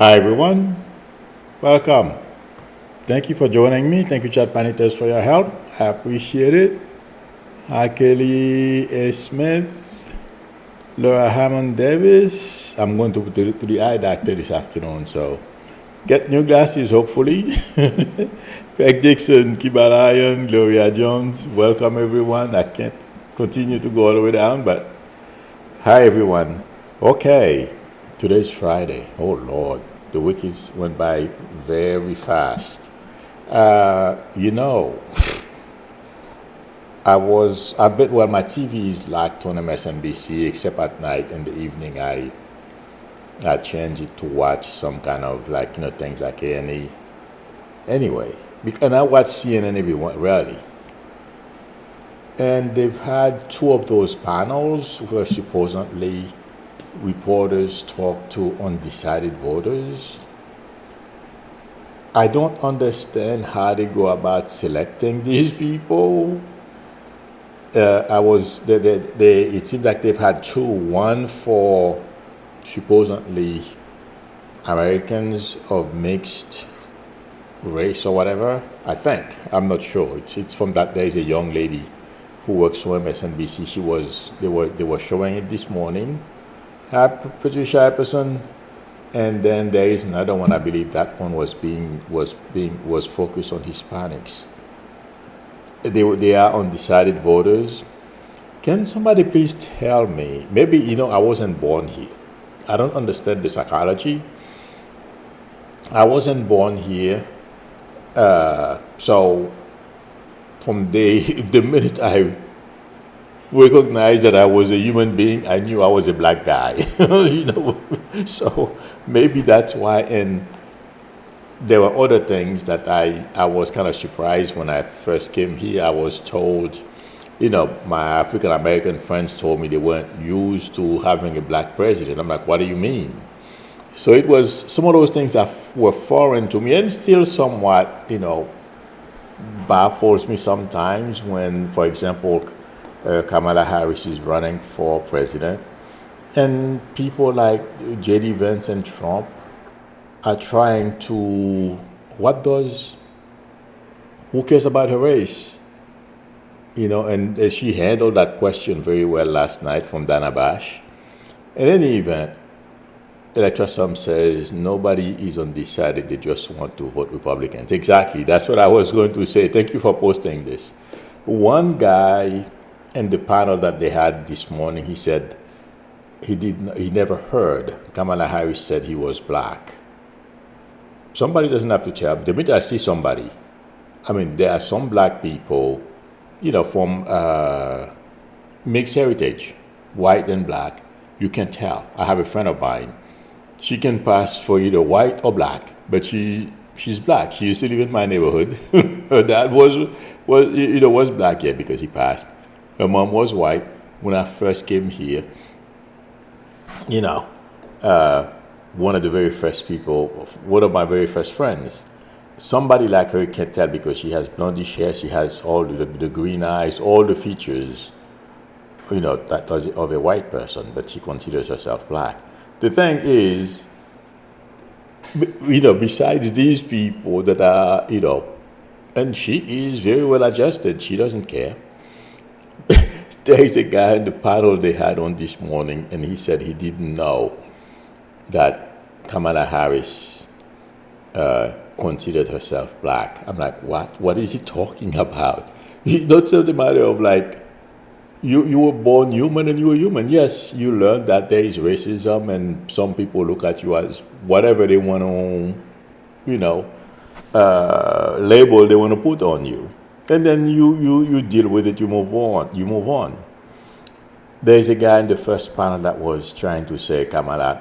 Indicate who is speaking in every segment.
Speaker 1: Hi everyone, welcome. Thank you for joining me. Thank you, Chat Paniters, for your help. I appreciate it. Hi, Kelly A. Smith, Laura Hammond Davis. I'm going to the eye doctor this afternoon, so get new glasses, hopefully. Craig Dixon, Kibarayan, Gloria Jones. Welcome everyone. I can't continue to go all the way down, but hi everyone. Okay, today's Friday. Oh Lord, the week went by very fast. You know, I bet, well, my TV is locked on MSNBC, except at night. In the evening, I change it to watch some kind of, like, things like A&E. Anyway, and I watch CNN everyone, rarely. And they've had two of those panels where supposedly reporters talk to undecided voters. I don't understand how they go about selecting these people. It seems like they've had two, one for supposedly Americans of mixed race or whatever. I think, I'm not sure. It's from that. There is a young lady who works for MSNBC. They were showing it this morning. Patricia Epperson, and then there is another one. I believe that one was focused on Hispanics. They are undecided voters. Can somebody please tell me? Maybe I wasn't born here. I don't understand the psychology. I wasn't born here, so from the minute I recognized that I was a human being, I knew I was a black guy. So maybe that's why. And there were other things that I was kind of surprised when I first came here. I was told, my African American friends told me they weren't used to having a black president. I'm like, what do you mean? So it was some of those things that were foreign to me, and still somewhat, baffles me sometimes when, for example, Kamala Harris is running for president, and people like J.D. Vance and Trump are trying to, who cares about her race? And she handled that question very well last night from Dana Bash. In any event, Electoral Sum says nobody is undecided, they just want to vote Republicans. Exactly, that's what I was going to say. Thank you for posting this. One guy in the panel that they had this morning, he said he never heard Kamala Harris said he was black. Somebody doesn't have to tell me. The minute I see somebody, there are some black people, from mixed heritage, white and black. You can tell. I have a friend of mine. She can pass for either white or black, but she's black. She used to live in my neighborhood. Her dad was black, yeah, because he passed. Her mom was white when I first came here. One of the very first people, one of my very first friends, somebody like her can tell because she has blondish hair, she has all the green eyes, all the features, that does it of a white person, but she considers herself black. The thing is, besides these people that are, and she is very well adjusted, she doesn't care. There is a guy in the panel they had on this morning, and he said he didn't know that Kamala Harris considered herself black. I'm like, what? What is he talking about? It's not just a matter of like, you were born human and you were human. Yes, you learned that there is racism and some people look at you as whatever they want to, label they want to put on you. And then you deal with it, you move on. There's a guy in the first panel that was trying to say Kamala,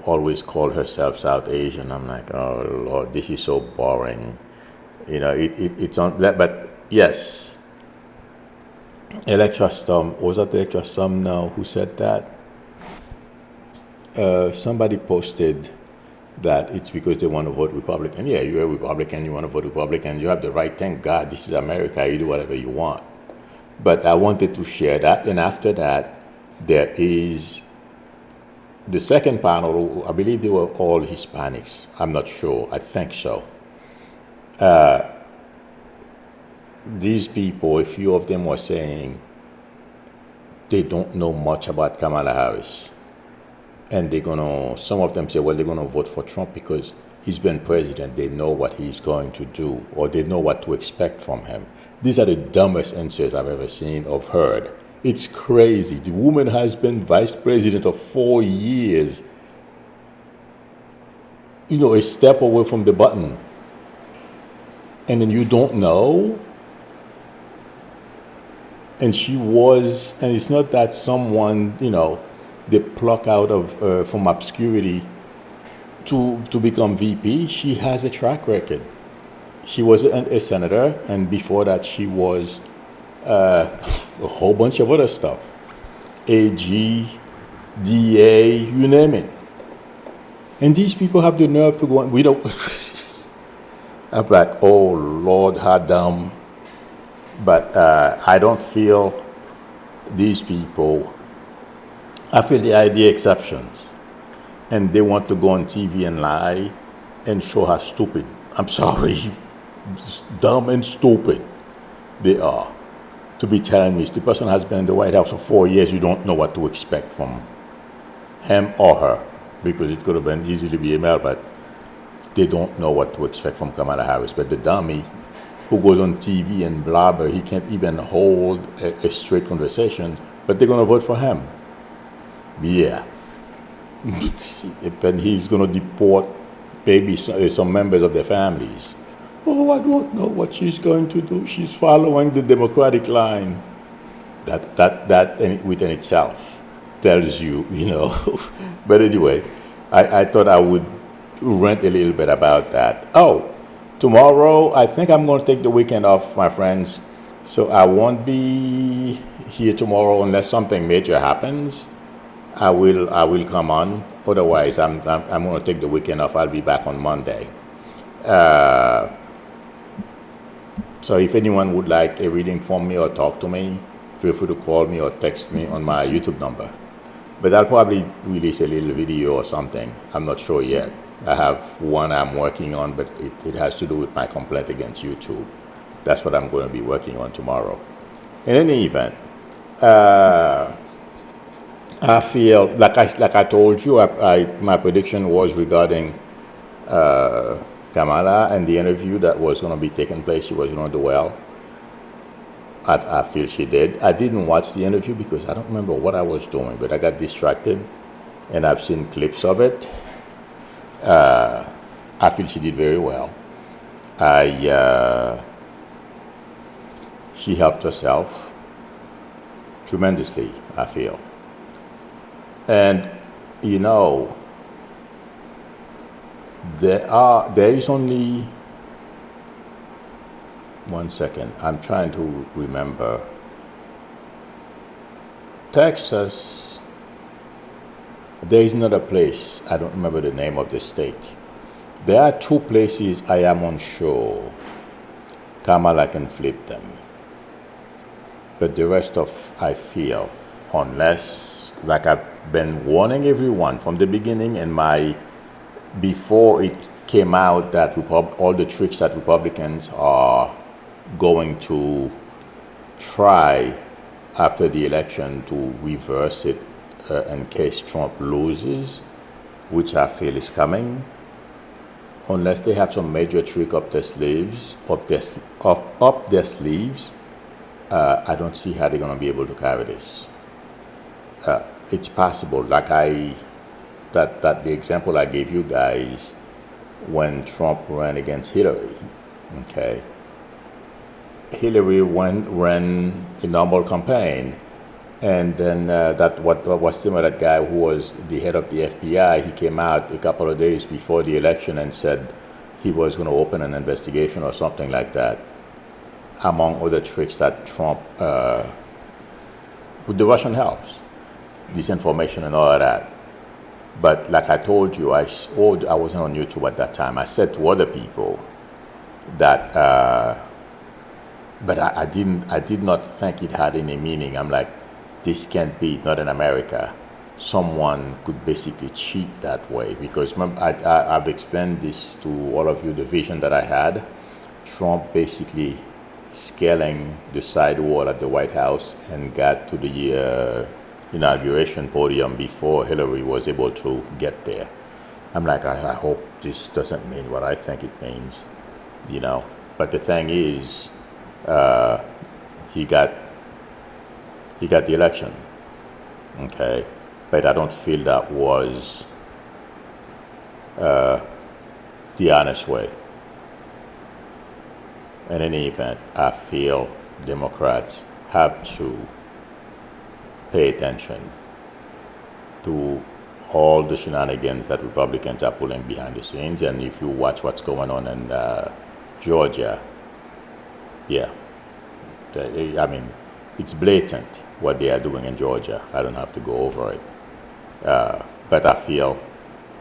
Speaker 1: always called herself South Asian. I'm like, oh Lord, this is so boring. It's on, but yes. Electra Storm, was that Electra Storm now who said that? Somebody posted that it's because they want to vote Republican. Yeah, you're a Republican, you want to vote Republican, you have the right. Thank God, this is America, you do whatever you want. But I wanted to share that, and after that, there is The second panel, I believe they were all Hispanics. I'm not sure. I think so. These people, a few of them were saying they don't know much about Kamala Harris. And some of them say, well, they're gonna vote for Trump because he's been president. They know what he's going to do, or they know what to expect from him. These are the dumbest answers I've ever seen or heard. It's crazy. The woman has been vice president of 4 years, a step away from the button. And then you don't know? And it's not that someone, they pluck out of from obscurity to become VP. She has a track record. She was a senator, and before that she was a whole bunch of other stuff. AG, DA, you name it. And these people have the nerve to go on. We don't. I'm like, oh Lord, how dumb. But I don't feel these people, I feel the idea exceptions. And they want to go on TV and lie and show how stupid, I'm sorry, dumb and stupid they are. To be telling me the person has been in the White House for 4 years, you don't know what to expect from him or her, because it could have been easily be a male, but they don't know what to expect from Kamala Harris. But the dummy who goes on TV and blabber, he can't even hold a straight conversation, but they're going to vote for him. Yeah. And he's going to deport maybe some members of their families. Oh, I don't know what she's going to do. She's following the Democratic line. That within itself tells you, But anyway, I thought I would rant a little bit about that. Oh, tomorrow, I think I'm going to take the weekend off, my friends. So I won't be here tomorrow unless something major happens. I will come on. Otherwise, I'm going to take the weekend off. I'll be back on Monday. So if anyone would like a reading from me or talk to me, feel free to call me or text me on my YouTube number. But I'll probably release a little video or something. I'm not sure yet. I have one I'm working on, but it has to do with my complaint against YouTube. That's what I'm going to be working on tomorrow. In any event, I feel like I told you, my prediction was regarding Kamala and the interview that was going to be taking place. She was going to do well. I feel she did. I didn't watch the interview because I don't remember what I was doing, but I got distracted, and I've seen clips of it. I feel she did very well. She helped herself tremendously, I feel. And there is only one second. I'm trying to remember. Texas, there is another place. I don't remember the name of the state. There are two places I am unsure Kamala can flip them. But the rest of, I feel, unless, like I've been warning everyone from the beginning, and before it came out that all the tricks that Republicans are going to try after the election to reverse it in case Trump loses, which I feel is coming, unless they have some major trick up their sleeves, I don't see how they're going to be able to carry this. It's possible, like that the example I gave you guys when Trump ran against Hillary. Okay, Hillary ran a normal campaign, and then that guy who was the head of the FBI, he came out a couple of days before the election and said he was going to open an investigation or something like that, among other tricks that Trump, with the Russian helps, disinformation and all of that. But like I told you, I wasn't on YouTube at that time. I said to other people that, but I did not think it had any meaning. I'm like, this can't be, not in America. someone could basically cheat that way. Because remember, I've explained this to all of you, the vision that I had. Trump basically scaling the side wall at the White House and got to the inauguration podium before Hillary was able to get there. I'm like, I hope this doesn't mean what I think it means, you know. But the thing is, he got the election, okay. But I don't feel that was the honest way. In any event, I feel Democrats have to pay attention to all the shenanigans that Republicans are pulling behind the scenes. And if you watch what's going on in Georgia, yeah, I mean, it's blatant what they are doing in Georgia. I don't have to go over it. But I feel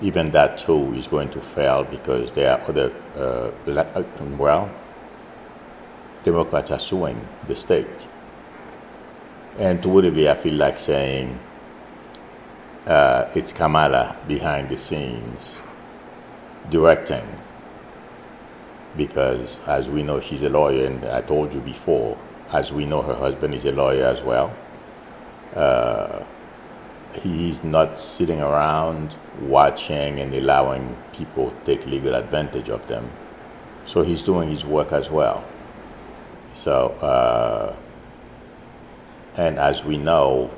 Speaker 1: even that too is going to fail because there are other, Democrats are suing the state. And to Woodley, I feel like saying it's Kamala behind the scenes directing, because as we know, she's a lawyer, and I told you before, as we know, her husband is a lawyer as well. He's not sitting around watching and allowing people take legal advantage of them. So he's doing his work as well. So, and as we know,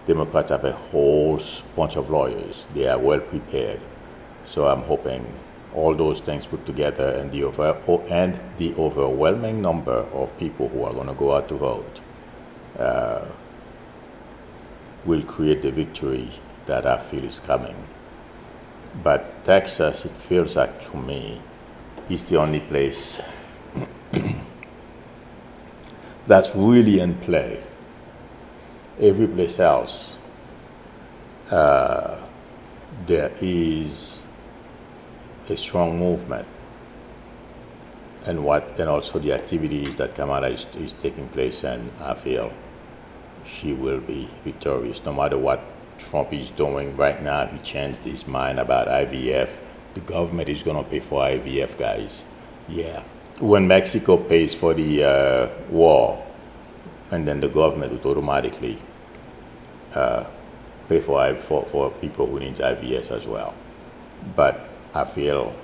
Speaker 1: Democrats have a whole bunch of lawyers. They are well prepared. So I'm hoping all those things put together and the overwhelming number of people who are going to go out to vote will create the victory that I feel is coming. But Texas, it feels like to me, is the only place that's really in play. Every place else, there is a strong movement, and also the activities that Kamala is taking place, and I feel she will be victorious no matter what Trump is doing right now. He changed his mind about IVF. The government is going to pay for IVF, guys. Yeah. When Mexico pays for the war, and then the government would automatically pay for people who need IVS as well. But I feel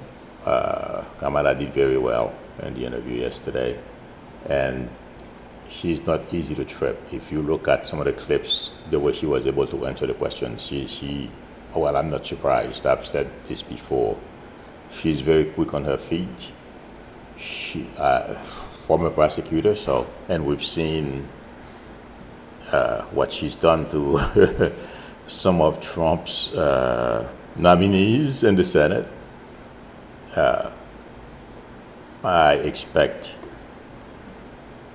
Speaker 1: Kamala did very well in the interview yesterday, and she's not easy to trip. If you look at some of the clips, the way she was able to answer the questions, well, I'm not surprised. I've said this before. She's very quick on her feet. She, former prosecutor, and we've seen what she's done to some of Trump's nominees in the Senate. I expect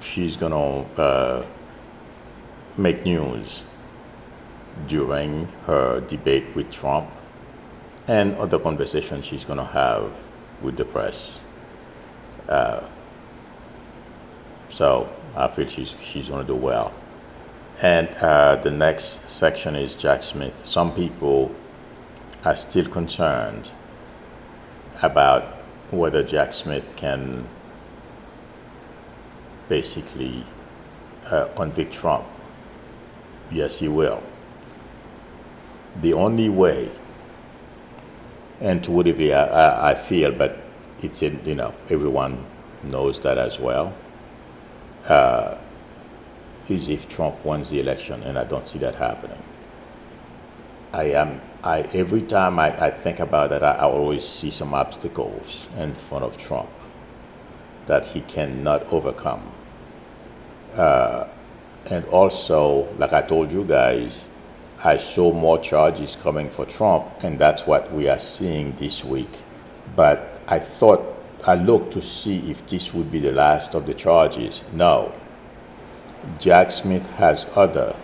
Speaker 1: she's gonna make news during her debate with Trump and other conversations she's gonna have with the press. So I feel she's gonna do well. And the next section is Jack Smith. Some people are still concerned about whether Jack Smith can basically convict Trump. Yes, he will. The only way, and to what degree I feel, but it's in, everyone knows that as well, is if Trump wins the election, and I don't see that happening. Every time I think about that, I always see some obstacles in front of Trump that he cannot overcome. And also, like I told you guys, I saw more charges coming for Trump, and that's what we are seeing this week. But I looked to see if this would be the last of the charges. No. Jack Smith has other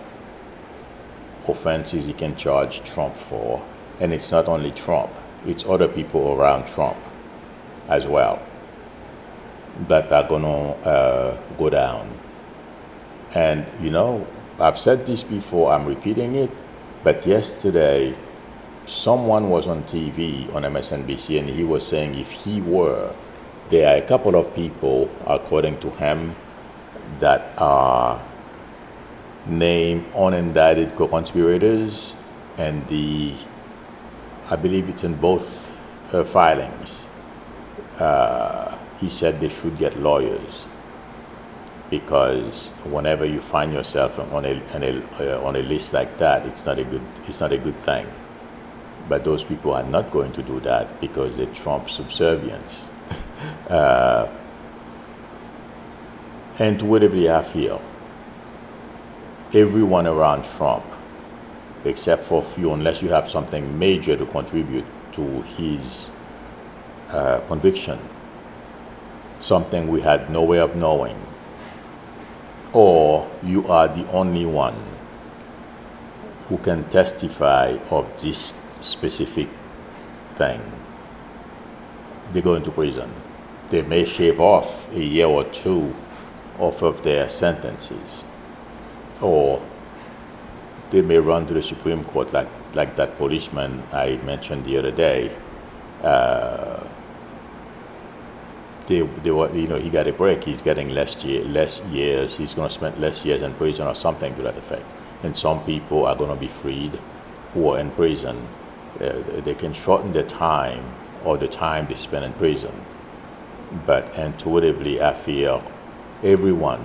Speaker 1: offenses he can charge Trump for, and it's not only Trump, it's other people around Trump as well that are gonna go down. And I've said this before, I'm repeating it. But yesterday, someone was on TV on MSNBC and he was saying if he were, there are a couple of people, according to him, that are named unindicted co-conspirators, and I believe it's in both filings. He said they should get lawyers because whenever you find yourself on a list like that, it's not a good thing. But those people are not going to do that because they Trump subservience. Intuitively, I feel everyone around Trump, except for a few, unless you have something major to contribute to his conviction, something we had no way of knowing, or you are the only one who can testify of this specific thing, they go into prison. They may shave off a year or two off of their sentences, or they may run to the Supreme Court like that policeman I mentioned the other day. They were, he got a break. He's getting less years. He's going to spend less years in prison or something to that effect. And some people are going to be freed who are in prison. They can shorten the time or the time they spend in prison. But intuitively, I feel everyone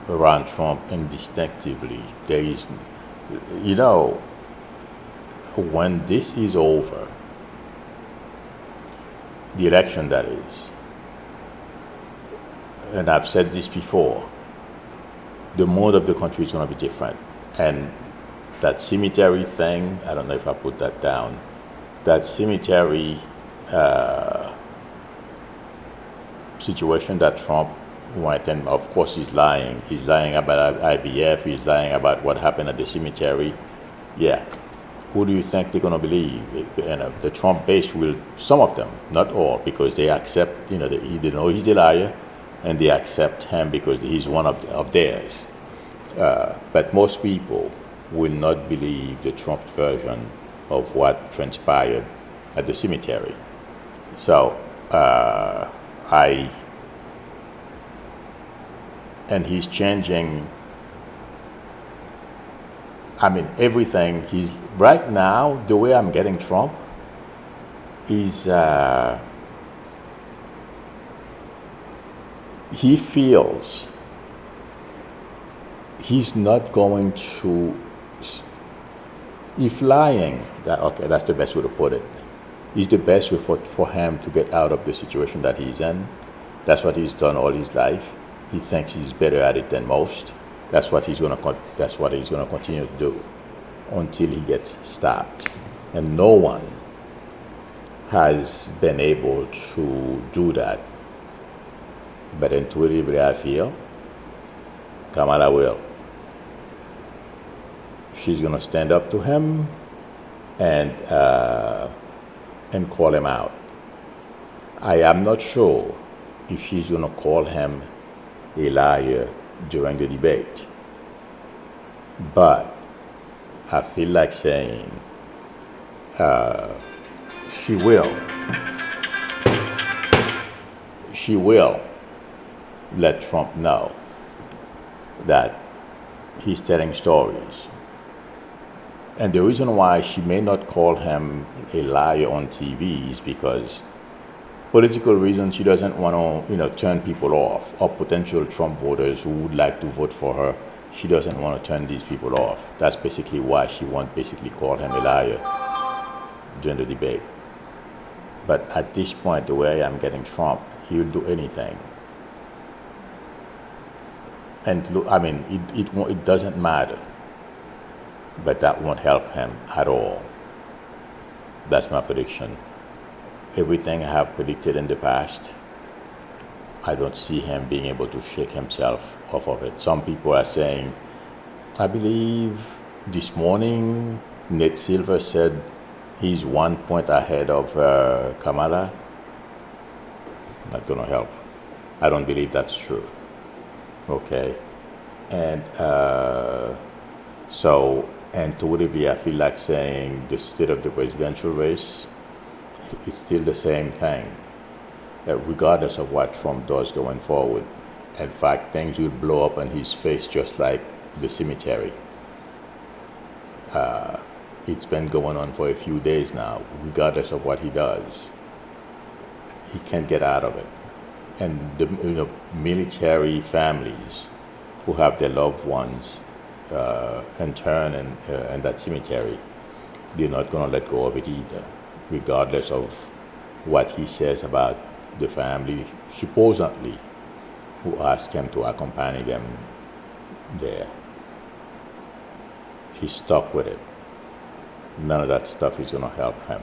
Speaker 1: around Trump indistinctively, there is, when this is over, the election that is, and I've said this before, the mood of the country is going to be different. And that cemetery thing, I don't know if I put that down, that cemetery situation that Trump went, and of course he's lying. He's lying about IBF, he's lying about what happened at the cemetery. Yeah. Who do you think they're going to believe? The Trump base will, some of them, not all, because they accept, they know he's a liar, and they accept him because he's one of theirs. But most people will not believe the Trump version of what transpired at the cemetery. So, and he's changing, everything. He's, right now, the way I'm getting Trump is, he feels he's not going to, if lying, that's the best way to put it, is the best way for him to get out of the situation that he's in. That's what he's done all his life. He thinks he's better at it than most. That's what he's going to continue to do until he gets stopped. And no one has been able to do that. But intuitively, I feel Kamala will. She's going to stand up to him and call him out. I am not sure if she's going to call him a liar during the debate, but I feel like saying she will let Trump know that he's telling stories. And the reason why she may not call him a liar on TV is because political reasons. She doesn't want to, turn people off, or potential Trump voters who would like to vote for her. She doesn't want to turn these people off. That's basically why she won't basically call him a liar during the debate. But at this point, the way I'm getting Trump, he'll do anything. And look, it doesn't matter. But that won't help him at all. That's my prediction. Everything I have predicted in the past, I don't see him being able to shake himself off of it. Some people are saying, I believe this morning, Nate Silver said he's 1 point ahead of Kamala. Not going to help. I don't believe that's true. Okay. And so And totally, I feel like saying the state of the presidential race is still the same thing, regardless of what Trump does going forward. In fact, things will blow up in his face just like the cemetery. It's been going on for a few days now, regardless of what he does. He can't get out of it. And the military families who have their loved ones interned in that cemetery, they're not going to let go of it either, regardless of what he says about the family, supposedly, who asked him to accompany them there. He's stuck with it. None of that stuff is going to help him.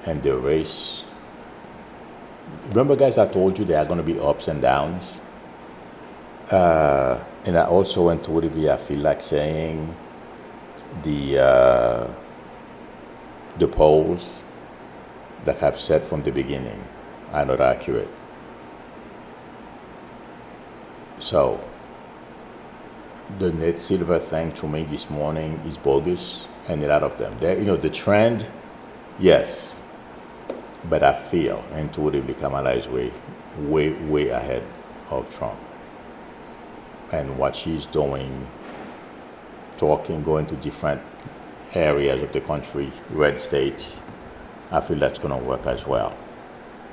Speaker 1: And the race, remember, guys, I told you there are going to be ups and downs. And I also went to it, I feel like saying the polls that I've said from the beginning are not accurate. So the net silver thing to me this morning is bogus, and a lot of them. The trend, yes, but I feel intuitively Kamala is way ahead of Trump. And what she's doing, talking, going to different areas of the country, red states, I feel that's going to work as well.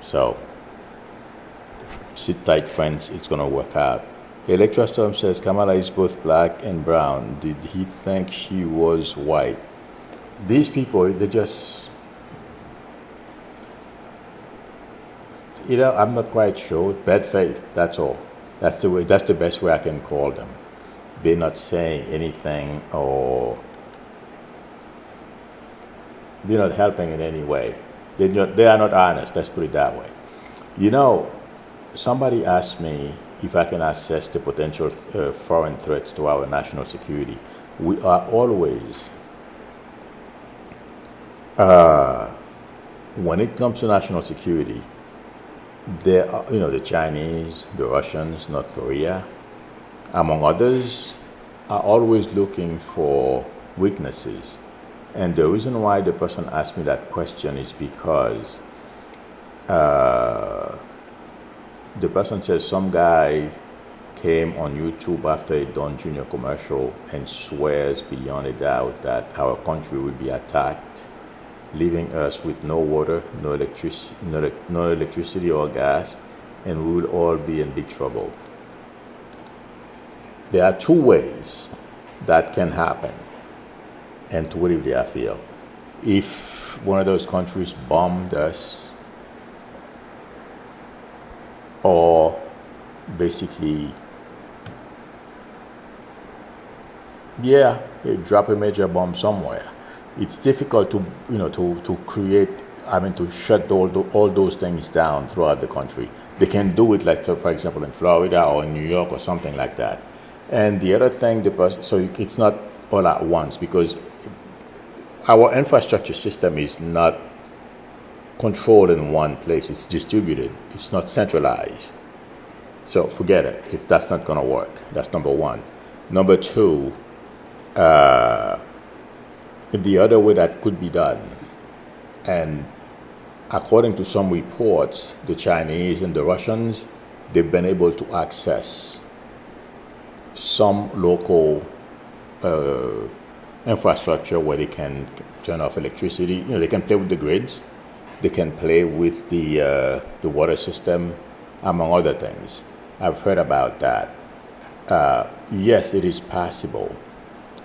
Speaker 1: So sit tight, friends, it's going to work out. Electoral Storm says Kamala is both black and brown. Did he think she was white? These people, they just, I'm not quite sure. Bad faith, that's all. That's the best way I can call them. They're not saying anything, or they're not helping in any way. They are not honest, let's put it that way. Somebody asked me if I can assess the potential foreign threats to our national security. We are always, when it comes to national security, there are, the Chinese, the Russians, North Korea, among others, are always looking for weaknesses. And the reason why the person asked me that question is because the person says some guy came on YouTube after a Don Jr. commercial and swears beyond a doubt that our country will be attacked, leaving us with no water, no electricity or gas, and we will all be in big trouble. There are two ways that can happen, intuitively I feel. If one of those countries bombed us, or basically, drop a major bomb somewhere. It's difficult to create, to shut all those things down throughout the country. They can do it, like for example in Florida or in New York or something like that. And the other thing, so it's not all at once, because our infrastructure system is not controlled in one place. It's distributed. It's not centralized. So forget it. If that's not going to work. That's number one. Number two, the other way that could be done, and according to some reports, the Chinese and the Russians, they've been able to access some local infrastructure where they can turn off electricity. They can play with the grids. They can play with the water system, among other things. I've heard about that. Yes, it is possible.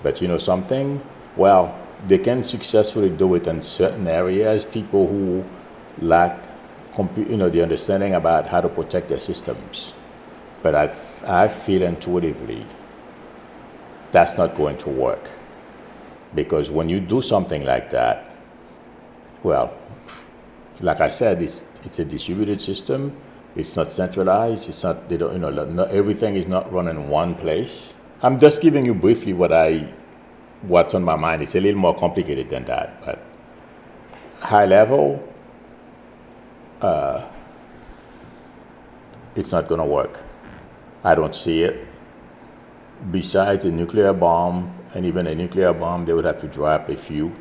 Speaker 1: But something? Well, they can successfully do it in certain areas. People who lack, the understanding about how to protect their systems. But I feel intuitively that's not going to work. Because when you do something like that, well, like I said, it's a distributed system. It's not centralized. It's not, not everything is not run in one place. I'm just giving you briefly what's on my mind. It's a little more complicated than that, but high level, it's not going to work. I don't see it. Besides a nuclear bomb and even a nuclear bomb, they would have to drop a few.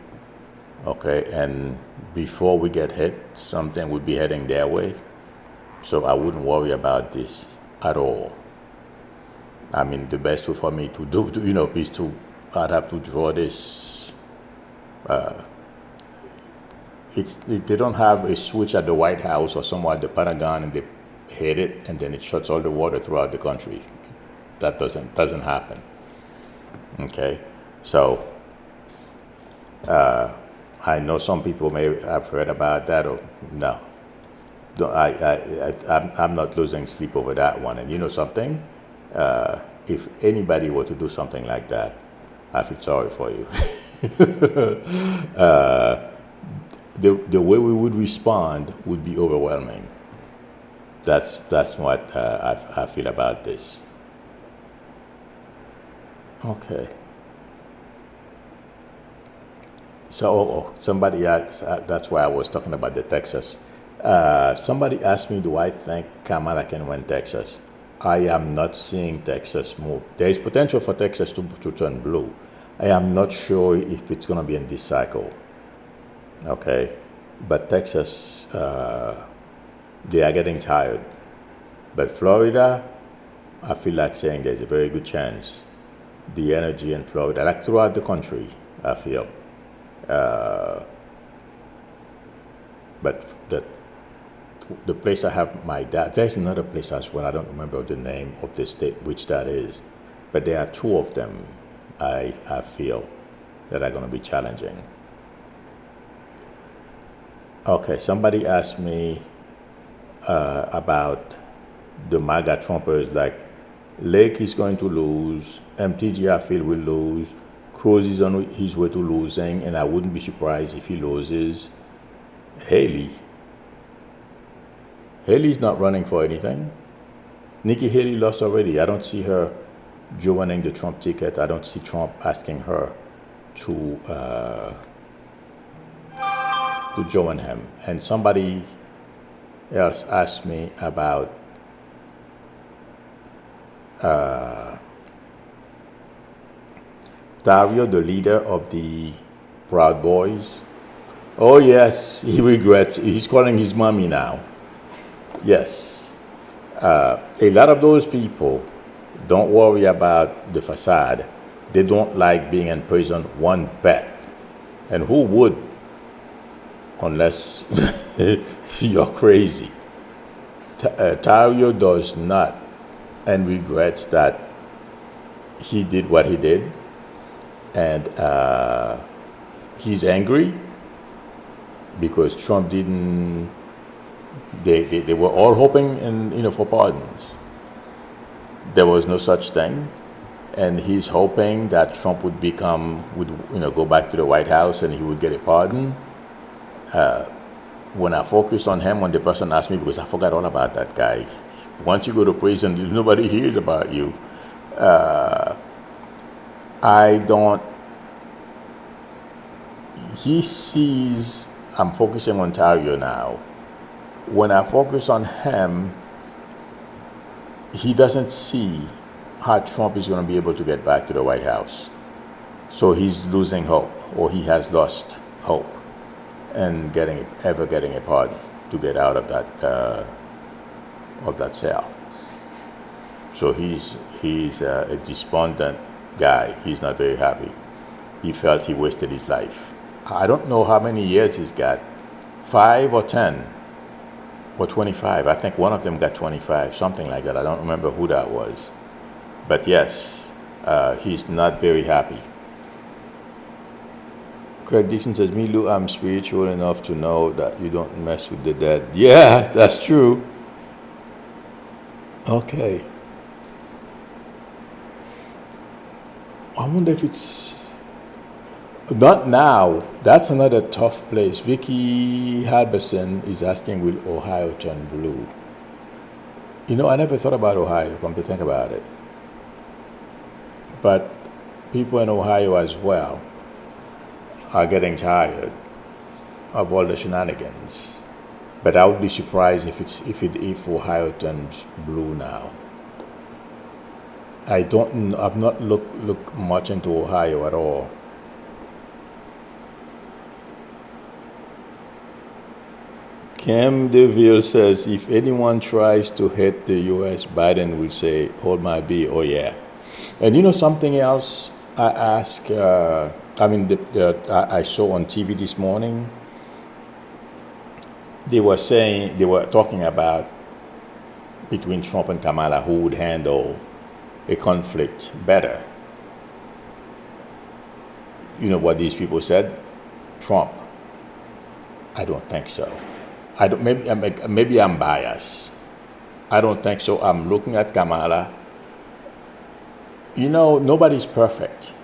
Speaker 1: Okay, and before we get hit, something would be heading their way. So I wouldn't worry about this at all. I mean, the best way for me to do, is to, I'd have to draw this. They don't have a switch at the White House or somewhere at the Pentagon, and they hit it, and then it shuts all the water throughout the country. That doesn't happen. Okay, so I know some people may have heard about that, or no. I'm not losing sleep over that one. And you know something? If anybody were to do something like that, I feel sorry for you. The way we would respond would be overwhelming. That's what I feel about this. Okay. So somebody asked, that's why I was talking about the Texas. Somebody asked me, do I think Kamala can win Texas? I am not seeing Texas move. There is potential for Texas to turn blue. I am not sure if it's going to be in this cycle. Okay. But Texas, they are getting tired. But Florida, I feel like saying there's a very good chance. The energy in Florida, like throughout the country, I feel. But the place I have my dad, there's another place as well. I don't remember the name of the state which that is, but there are two of them I feel that are going to be challenging. Okay, somebody asked me about the MAGA Trumpers, like Lake is going to lose, MTG I feel will lose, Cruz is on his way to losing, and I wouldn't be surprised if he loses. Haley's not running for anything. Nikki Haley lost already. I don't see her joining the Trump ticket. I don't see Trump asking her to join him. And somebody else asked me about Dario, the leader of the Proud Boys. Oh yes, he regrets. He's calling his mommy now. Yes. A lot of those people don't worry about the facade. They don't like being in prison one bit. And who would? Unless you're crazy. Dario does not, and regrets that he did what he did. And he's angry because Trump didn't. They were all hoping for pardons. There was no such thing, and he's hoping that Trump would go back to the White House and he would get a pardon. When I focused on him, when the person asked me, because I forgot all about that guy. Once you go to prison, nobody hears about you. He sees, I'm focusing on Ontario now. When I focus on him, he doesn't see how Trump is going to be able to get back to the White House. So he's losing hope, or he has lost hope, and ever getting a pardon to get out of that cell. So he's a despondent guy. He's not very happy. He felt he wasted his life. I don't know how many years he's got, 5 or 10 or 25. I think one of them got 25, something like that. I don't remember who that was. But yes, he's not very happy. Craig Dixon says, me, Lou, I'm spiritual enough to know that you don't mess with the dead. Yeah, that's true. Okay. I wonder if it's... Not now. That's another tough place. Vicky Halverson is asking, will Ohio turn blue? I never thought about Ohio, come to think about it. But people in Ohio as well are getting tired of all the shenanigans. But I would be surprised if Ohio turns blue now. I've not looked much into Ohio at all. Cam DeVille says, if anyone tries to hit the U.S., Biden will say, hold my beer. Oh, yeah. And you know something else I asked, I saw on TV this morning, they were talking about between Trump and Kamala who would handle a conflict better. You know what these people said? Trump. I don't think so. I don't. Maybe I'm biased. I don't think so. I'm looking at Kamala. You know, nobody's perfect.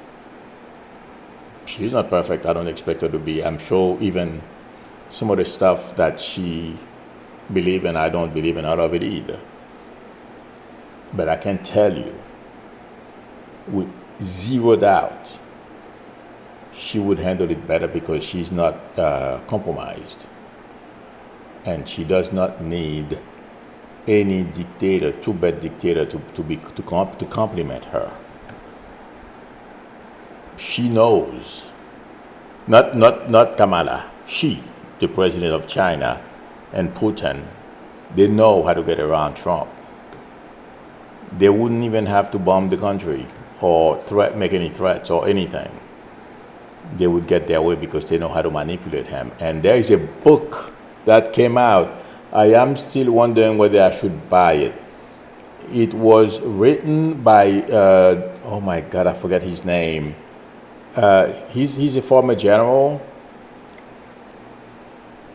Speaker 1: She's not perfect. I don't expect her to be. I'm sure even some of the stuff that she believes in, I don't believe in all of it either. But I can tell you, with zero doubt, she would handle it better because she's not compromised. And she does not need any dictator, two-bad dictator, to compliment her. She knows, not Kamala, she, the president of China, and Putin, they know how to get around Trump. They wouldn't even have to bomb the country or make any threats or anything. They would get their way because they know how to manipulate him. And there is a book that came out. I am still wondering whether I should buy it. It was written by, oh my God, I forget his name. He's a former general.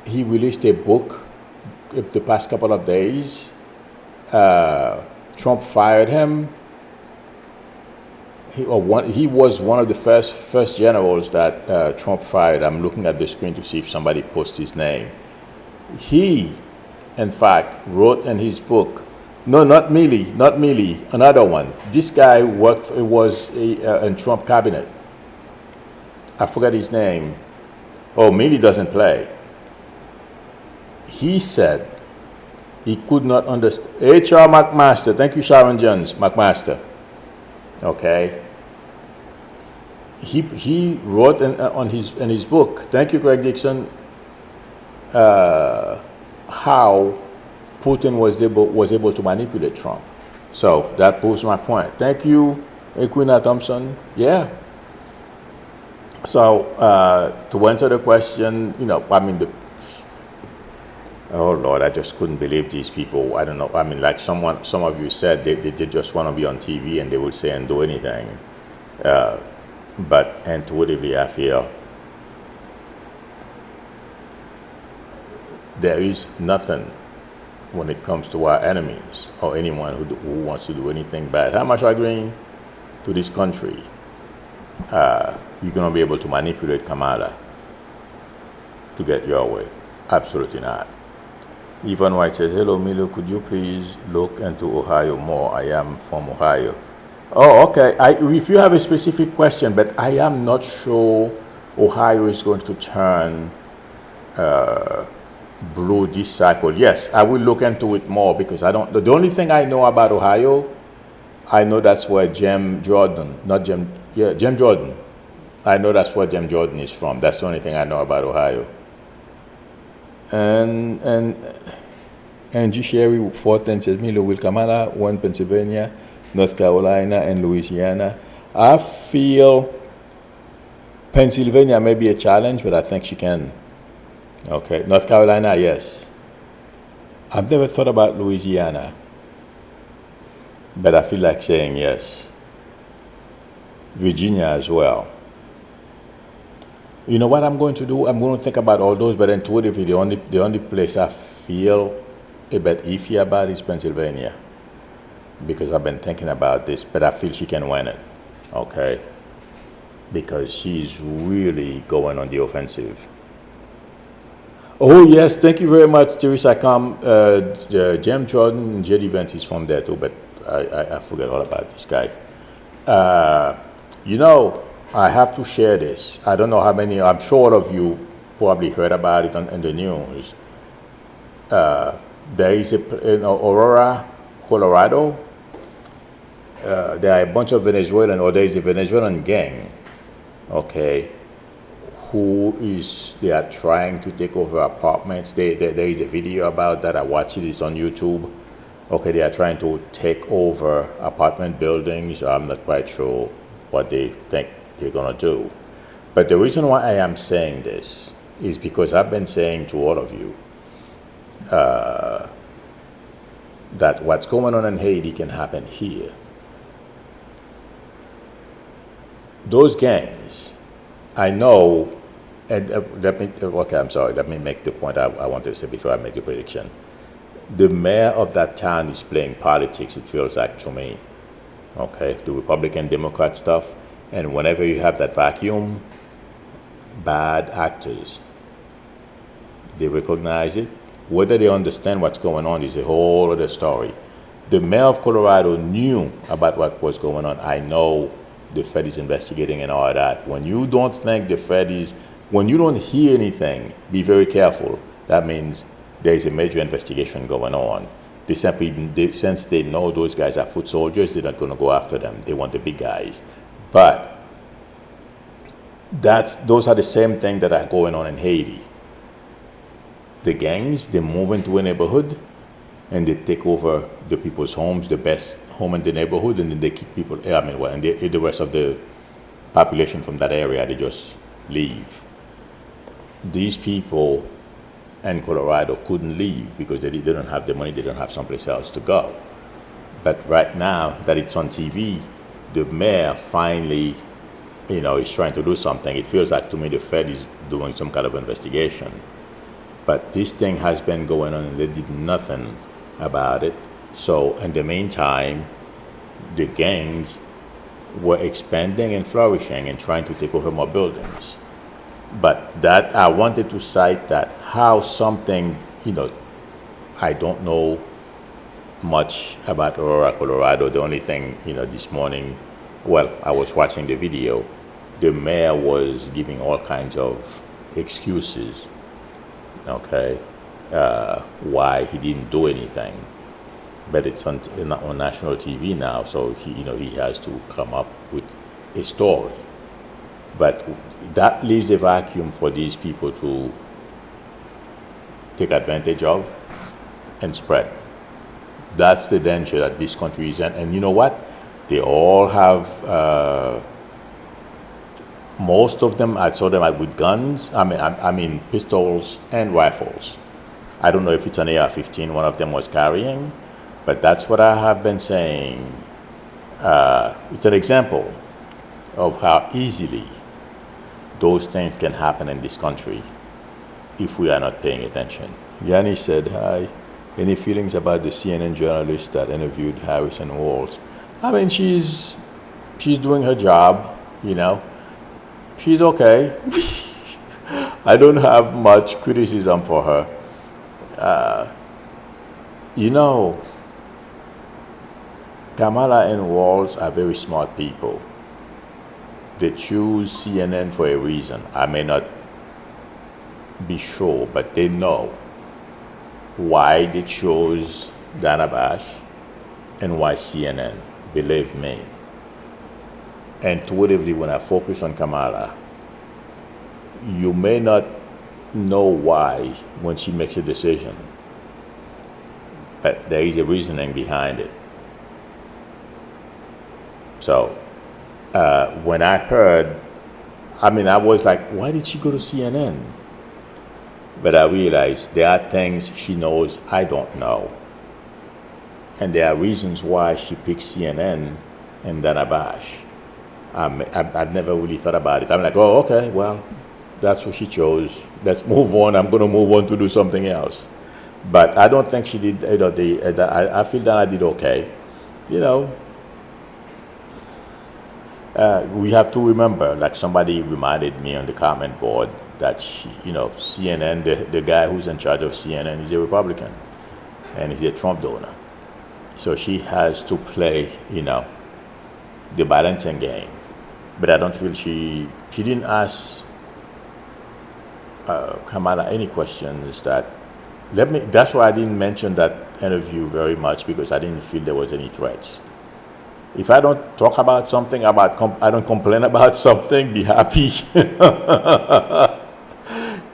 Speaker 1: He released a book the past couple of days. Trump fired him. He was one of the first generals that Trump fired. I'm looking at the screen to see if somebody posts his name. He, in fact, wrote in his book, no, not Milley, another one. This guy was in Trump cabinet. I forgot his name. Oh, Milley doesn't play. He said he could not understand. H.R. McMaster, thank you, Sharon Jones, McMaster. Okay. He wrote in his book, thank you, Greg Dixon, how Putin was able to manipulate Trump. So that proves my point. Thank you, Equina Thompson. Yeah. So to answer the question, oh Lord, I just couldn't believe these people. I don't know. Like some of you said, they just want to be on TV and they will say and do anything. But intuitively, I feel there is nothing when it comes to our enemies or anyone who wants to do anything bad. How much agreeing to this country? You're going to be able to manipulate Kamala to get your way. Absolutely not. Yvonne White says, hello, Milo, could you please look into Ohio more? I am from Ohio. Oh, okay. If you have a specific question, but I am not sure Ohio is going to turn blue this cycle. Yes, I will look into it more because I don't. The only thing I know about Ohio, I know that's where Jim Jordan. I know that's where Jim Jordan is from. That's the only thing I know about Ohio. And Angie Sherry Fortin says, Milo, will Kamala win Pennsylvania, North Carolina, and Louisiana? I feel Pennsylvania may be a challenge, but I think she can. Okay, North Carolina, yes. I've never thought about Louisiana, but I feel like saying yes. Virginia as well. You know what I'm going to do? I'm going to think about all those, but intuitively, the only place I feel a bit iffy about is Pennsylvania, because I've been thinking about this, but I feel she can win it, okay? Because she's really going on the offensive. Oh yes, thank you very much, Teresa. Jim Jordan, J.D. Vance is from there too, but I forget all about this guy. I have to share this. I don't know how many, I'm sure all of you probably heard about it in the news. There is in Aurora, Colorado, there are a bunch of Venezuelan, or there is a Venezuelan gang, okay, they are trying to take over apartments. There is a video about that. I watched it. It's on YouTube. Okay, they are trying to take over apartment buildings. I'm not quite sure what they think they're going to do. But the reason why I am saying this is because I've been saying to all of you that what's going on in Haiti can happen here. Those gangs, I know, and let me make the point I wanted to say before I make the prediction. The mayor of that town is playing politics, it feels like to me. Okay, the Republican Democrat stuff, and whenever you have that vacuum, bad actors, they recognize it. Whether they understand what's going on is a whole other story. The mayor of Colorado knew about what was going on. I know the Fed is investigating and all that. When you don't think the Fed is, when you don't hear anything, be very careful. That means there is a major investigation going on. Since they know those guys are foot soldiers, they're not going to go after them. They want the big guys. But those are the same things that are going on in Haiti. The gangs, they move into a neighborhood and they take over the people's homes, the best home in the neighborhood, and then they kick people, and the rest of the population from that area, they just leave. These people in Colorado couldn't leave because they don't have the money, they don't have someplace else to go. But right now that it's on TV, the mayor finally, is trying to do something. It feels like to me the Fed is doing some kind of investigation. But this thing has been going on and they did nothing about it. So in the meantime, the gangs were expanding and flourishing and trying to take over more buildings. But that, I wanted to cite that how something, I don't know much about Aurora, Colorado. The only thing, this morning, I was watching the video. The mayor was giving all kinds of excuses, okay, why he didn't do anything. But it's on national TV now, so he has to come up with a story. But that leaves a vacuum for these people to take advantage of and spread. That's the danger that this country is in. And you know what? They all have, most of them, I saw them with guns, I mean pistols and rifles. I don't know if it's an AR-15 one of them was carrying, but that's what I have been saying. It's an example of how easily those things can happen in this country if we are not paying attention. Yanni said, hi. Any feelings about the CNN journalist that interviewed Harrison Walls? I mean, she's doing her job, She's okay. I don't have much criticism for her. Kamala and Walls are very smart people. They choose CNN for a reason. I may not be sure, but they know why they chose Dana Bash and why CNN. Believe me. Intuitively, when I focus on Kamala, you may not know why when she makes a decision, but there is a reasoning behind it. So when I heard, I was like, why did she go to CNN? But I realized there are things she knows I don't know. And there are reasons why she picked CNN and Dana Bash. I've never really thought about it. I'm like, oh, okay, well, that's what she chose. Let's move on. I'm going to move on to do something else. But I don't think she did, I feel that I did okay. We have to remember, like somebody reminded me on the comment board, that CNN, the guy who's in charge of CNN is a Republican and he's a Trump donor. So she has to play, the balancing game. But I don't feel she didn't ask Kamala any questions that's why I didn't mention that interview very much, because I didn't feel there was any threats. If I don't talk about something, I don't complain about something, be happy.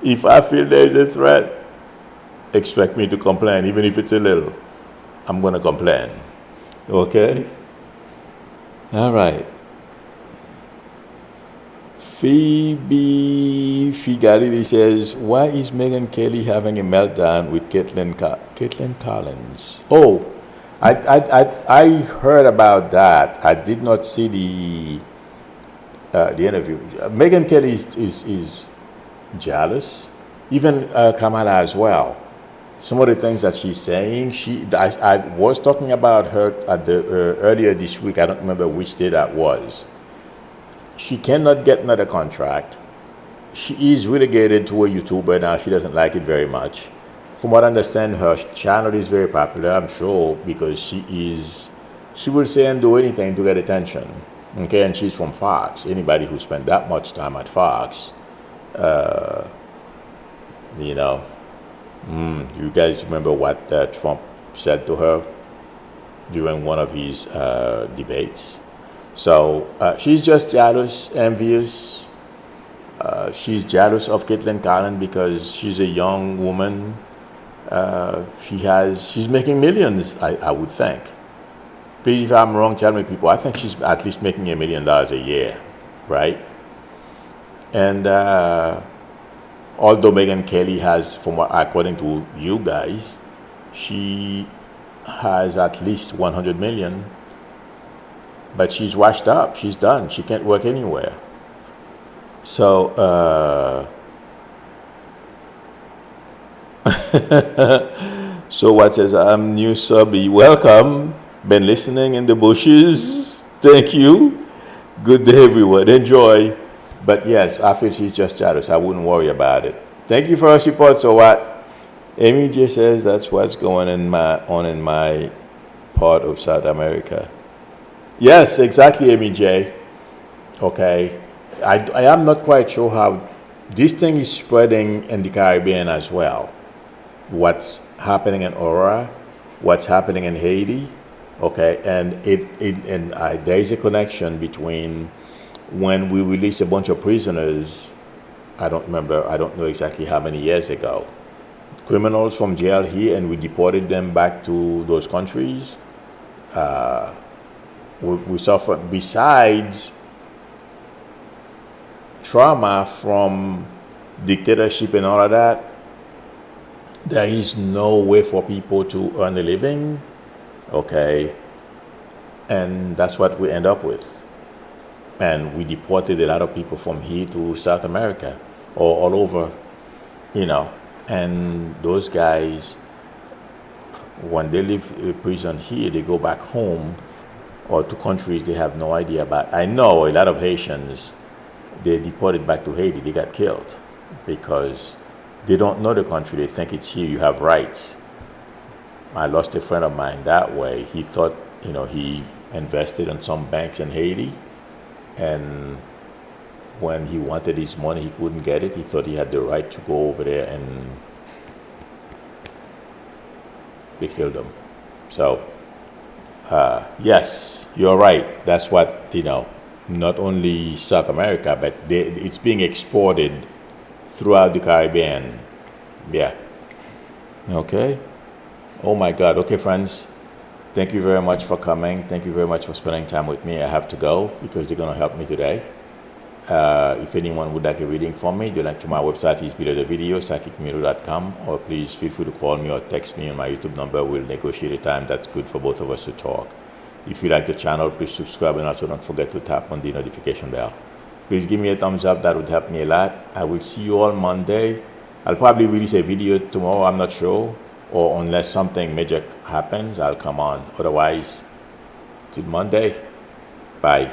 Speaker 1: If I feel there's a threat, expect me to complain, even if it's a little. I'm going to complain. Okay? All right. Phoebe Figality says, why is Megyn Kelly having a meltdown with Caitlin Collins? Oh, I heard about that. I did not see the interview. Megyn Kelly is jealous. Even Kamala as well. Some of the things that she's saying, I was talking about her at the earlier this week. I don't remember which day that was. She cannot get another contract. She is relegated to a YouTuber now. She doesn't like it very much. From what I understand, her channel is very popular, I'm sure, because she will say and do anything to get attention. Okay, and she's from Fox. Anybody who spent that much time at Fox, you know, you guys remember what Trump said to her during one of his debates? So she's just jealous, envious. She's jealous of Caitlin Collins because she's a young woman. She's making millions, I would think. Please, if I'm wrong, tell me, people. I think she's at least making $1 million a year, right? And although Megyn Kelly has, according to you guys, she has at least 100 million, but she's washed up. She's done. She can't work anywhere. So, so what says, I'm new subby. Welcome. Been listening in the bushes. Thank you. Good day, everyone. Enjoy. But yes, I feel she's just jealous. I wouldn't worry about it. Thank you for your support. So what? Amy J says that's what's going on in my part of South America. Yes, exactly, Amy J. Okay. I am not quite sure how this thing is spreading in the Caribbean as well. What's happening in Aurora, what's happening in Haiti, okay, and there is a connection between when we released a bunch of prisoners. I don't know exactly how many years ago, criminals from jail here, and we deported them back to those countries. We suffer, besides trauma from dictatorship and all of that, there is no way for people to earn a living, okay? And that's what we end up with. And we deported a lot of people from here to South America or all over, you know. And those guys, when they leave prison here, they go back home or to countries they have no idea about. I know a lot of Haitians, they deported back to Haiti, they got killed because they don't know the country. They think it's here, you have rights. I lost a friend of mine that way. He thought, he invested in some banks in Haiti, and when he wanted his money, he couldn't get it. He thought he had the right to go over there, and they killed him. So, yes, you're right. That's what, not only South America, but it's being exported throughout the Caribbean. Yeah. Okay. Oh my God. Okay, friends. Thank you very much for coming. Thank you very much for spending time with me. I have to go because they're going to help me today. If anyone would like a reading from me, the link to my website is below the video, psychicmiro.com, or please feel free to call me or text me on my YouTube number. We'll negotiate a time that's good for both of us to talk. If you like the channel, please subscribe, and also don't forget to tap on the notification bell. Please give me a thumbs up. That would help me a lot. I will see you all Monday. I'll probably release a video tomorrow. I'm not sure. Or unless something major happens, I'll come on. Otherwise, till Monday. Bye.